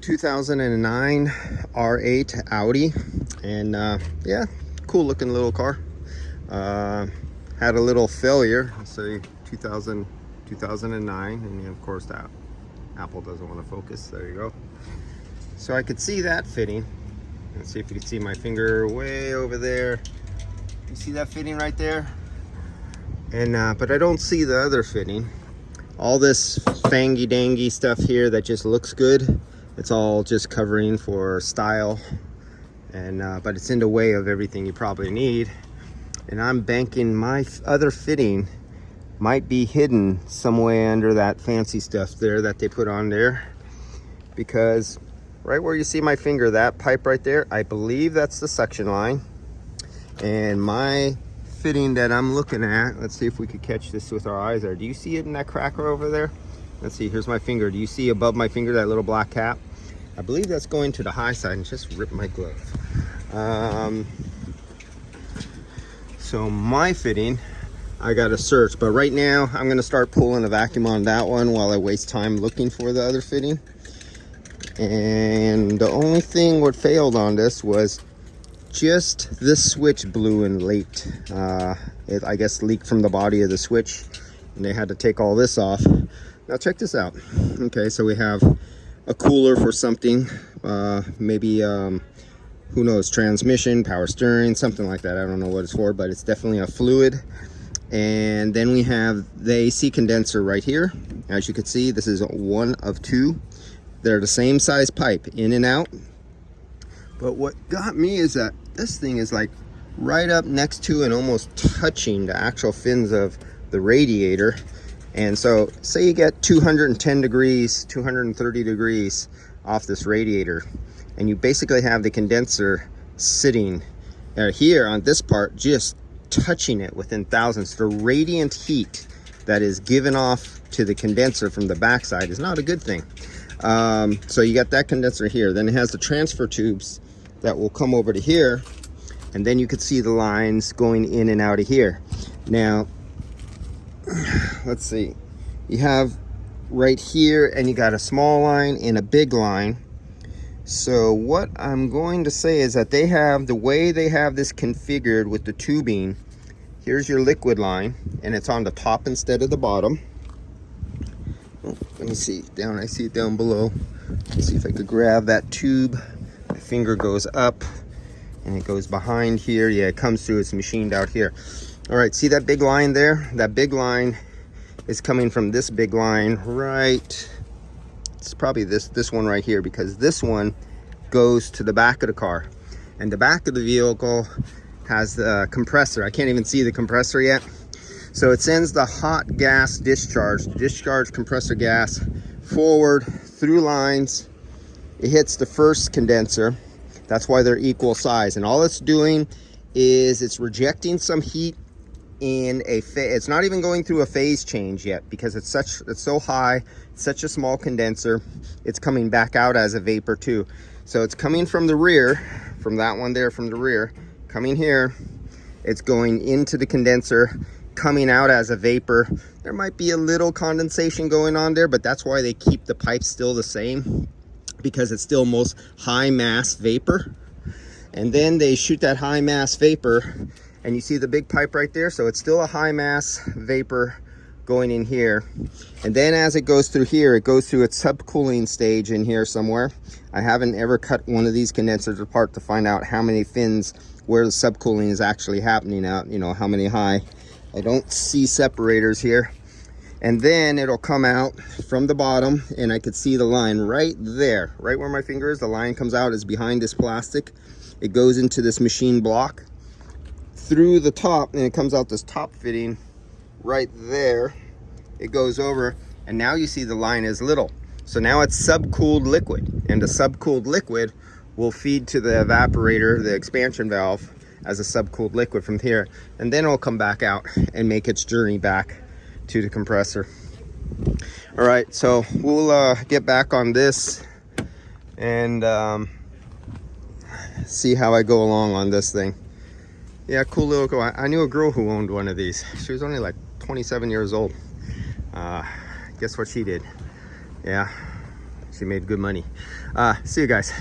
2009 R8 Audi, and yeah, cool looking little car. Had a little failure, say 2009, and of course that Apple doesn't want to focus. There you go. So I could see that fitting. Let's see if you can see my finger way over there. You see that fitting right there? And but I don't see the other fitting. All this fangy dangy stuff here that just looks good, it's all just covering for style, and but it's in the way of everything you probably need. And I'm banking my other fitting might be hidden somewhere under that fancy stuff there that they put on there, because right where you see my finger, that pipe right there, I believe that's the suction line. And my fitting that I'm looking at, let's see if we could catch this with our eyes there. Do you see it in that cracker over there? Let's see, here's my finger. Do you see above my finger that little black cap? I believe that's going to the high side, and just ripped my glove. So my fitting, I gotta search, but right now I'm gonna start pulling a vacuum on that one while I waste time looking for the other fitting. And the only thing what failed on this was just this switch blew and leaked. It, I guess, leaked from the body of the switch, and they had to take all this off. Now check this out. Okay, so we have a cooler for something, maybe who knows, transmission, power steering, something like that. I don't know what it's for, but it's definitely a fluid. And then we have the AC condenser right here. As you can see, this is one of two. They're the same size pipe, in and out. But what got me is that this thing is like right up next to and almost touching the actual fins of the radiator. And so say you get 210 degrees, 230 degrees off this radiator, and you basically have the condenser sitting here on this part, just touching it within thousandths. The radiant heat that is given off to the condenser from the backside is not a good thing. So you got that condenser here, then it has the transfer tubes that will come over to here, and then you could see the lines going in and out of here. Now let's see, you have right here, and you got a small line and a big line. So what I'm going to say is that they have, the way they have this configured with the tubing, here's your liquid line, and it's on the top instead of the bottom. Oh, let me see down, I see it down below. Let's see if I could grab that tube. My finger goes up and it goes behind here. Yeah, it comes through, it's machined out here. All right, see that big line there? That big line is coming from this big line right, it's probably this one right here, because this one goes to the back of the car, and the back of the vehicle has the compressor. I can't even see the compressor yet. So it sends the hot gas discharge compressor gas forward through lines. It hits the first condenser. That's why they're equal size, and all it's doing is it's rejecting some heat in a it's not even going through a phase change yet, because it's so high, it's such a small condenser. It's coming back out as a vapor too. So it's coming from the rear, from that one there, from the rear, coming here. It's going into the condenser, coming out as a vapor. There might be a little condensation going on there, but that's why they keep the pipe still the same, because it's still most high mass vapor. And then they shoot that high mass vapor, and you see the big pipe right there, so it's still a high mass vapor going in here. And then as it goes through here, it goes through its subcooling stage in here somewhere. I haven't ever cut one of these condensers apart to find out how many fins, where the subcooling is actually happening out, you know, how many high. I don't see separators here. And then it'll come out from the bottom, and I could see the line right there, right where my finger is. The line comes out, is behind this plastic. It goes into this machine block through the top, and it comes out this top fitting right there. It goes over, and now you see the line is little. So now it's subcooled liquid, and the subcooled liquid will feed to the evaporator, the expansion valve, as a subcooled liquid from here, and then it'll come back out and make its journey back to the compressor. All right, so we'll get back on this and see how I go along on this thing. Yeah, cool little girl. I knew a girl who owned one of these. She was only like 27 years old. Guess what she did? Yeah, obviously made good money. See you guys.